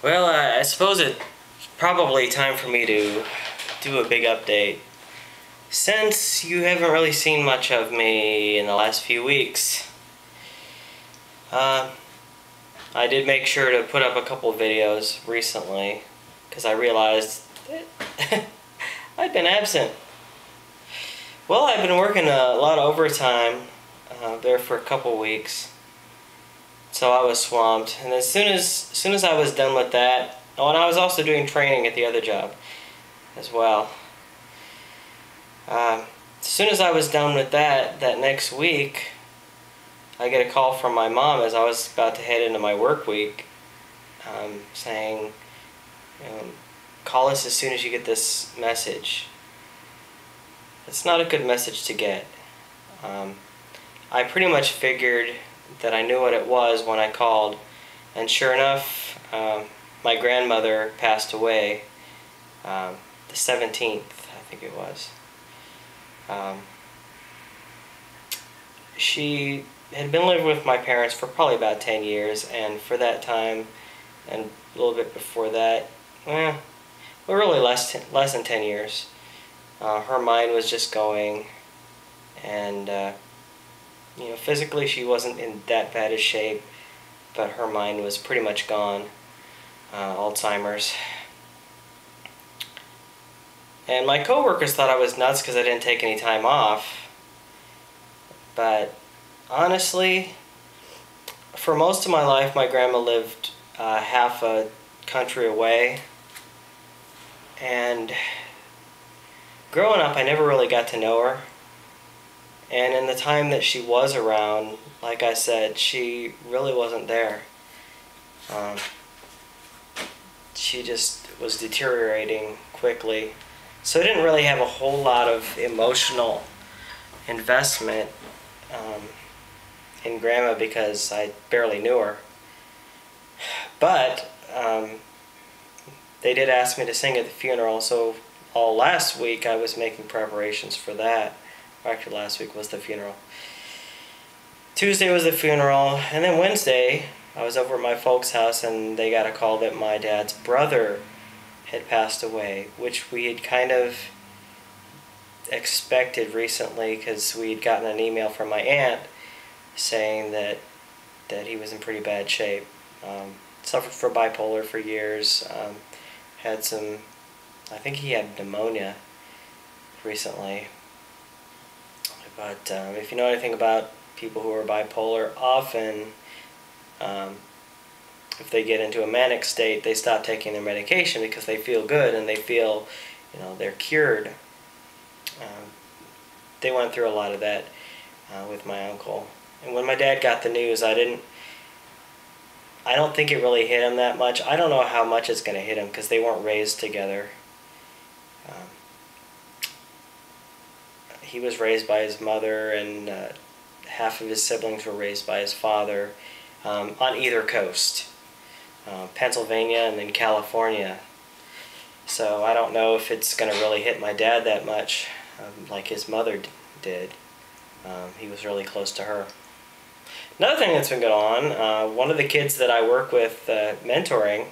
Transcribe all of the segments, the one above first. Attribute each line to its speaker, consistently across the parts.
Speaker 1: Well, I suppose it's probably time for me to do a big update. Since you haven't really seen much of me in the last few weeks, uh, I did make sure to put up a couple videos recently because I realized that I'd been absent. Well, I've been working a lot of overtime there for a couple weeks, so I was swamped. And as soon as I was done with that, oh, and I was also doing training at the other job as well. As soon as I was done with that next week, I get a call from my mom as I was about to head into my work week, saying, call us as soon as you get this message. It's not a good message to get. I pretty much figured that I knew what it was when I called, and sure enough, my grandmother passed away the 17th, I think it was. She had been living with my parents for probably about 10 years, and for that time, and a little bit before that, well, really less than 10 years, her mind was just going, and physically she wasn't in that bad a shape, but her mind was pretty much gone, Alzheimer's. And my coworkers thought I was nuts because I didn't take any time off. But honestly, for most of my life, my grandma lived half a country away. And growing up, I never really got to know her. And in the time that she was around, like I said, she really wasn't there. She just was deteriorating quickly. So I didn't really have a whole lot of emotional investment in Grandma because I barely knew her. But they did ask me to sing at the funeral, so all last week I was making preparations for that. Actually, last week was the funeral. Tuesday was the funeral, and then Wednesday I was over at my folks' house and they got a call that my dad's brother had passed away, which we had kind of expected recently because we had gotten an email from my aunt saying that he was in pretty bad shape. Suffered from bipolar for years, had some, I think he had pneumonia recently. But if you know anything about people who are bipolar, often if they get into a manic state, they stop taking their medication because they feel good and they feel, they're cured. They went through a lot of that with my uncle. And when my dad got the news, I don't think it really hit him that much. I don't know how much it's going to hit him because they weren't raised together. He was raised by his mother, and half of his siblings were raised by his father on either coast. Pennsylvania and then California. So I don't know if it's going to really hit my dad that much like his mother did. He was really close to her. Another thing that's been going on, one of the kids that I work with mentoring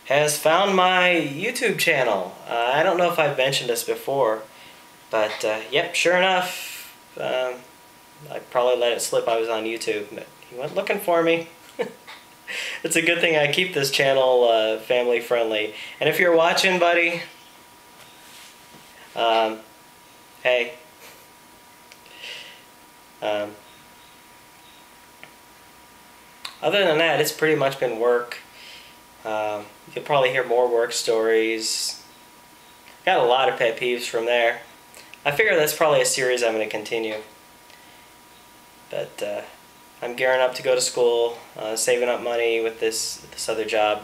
Speaker 1: has found my YouTube channel. I don't know if I've mentioned this before, but yep, sure enough, I probably let it slip I was on YouTube, but he went looking for me. It's a good thing I keep this channel family friendly. And if you're watching, buddy, hey. Other than that, it's pretty much been work. You'll probably hear more work stories. Got a lot of pet peeves from there. I figure that's probably a series I'm going to continue. But I'm gearing up to go to school, saving up money with this other job.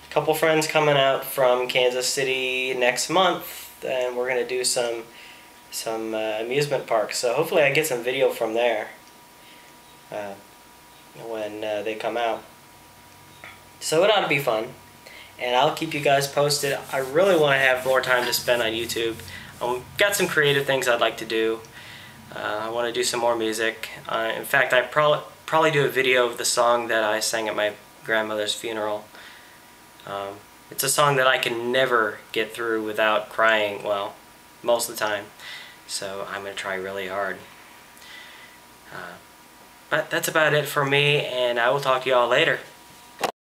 Speaker 1: A couple friends coming out from Kansas City next month, and we're going to do some amusement parks. So hopefully I get some video from there when they come out. So it ought to be fun, and I'll keep you guys posted. I really want to have more time to spend on YouTube. Got some creative things I'd like to do. I want to do some more music. In fact, I probably do a video of the song that I sang at my grandmother's funeral. It's a song that I can never get through without crying, well, most of the time. So I'm going to try really hard. But that's about it for me, and I will talk to you all later.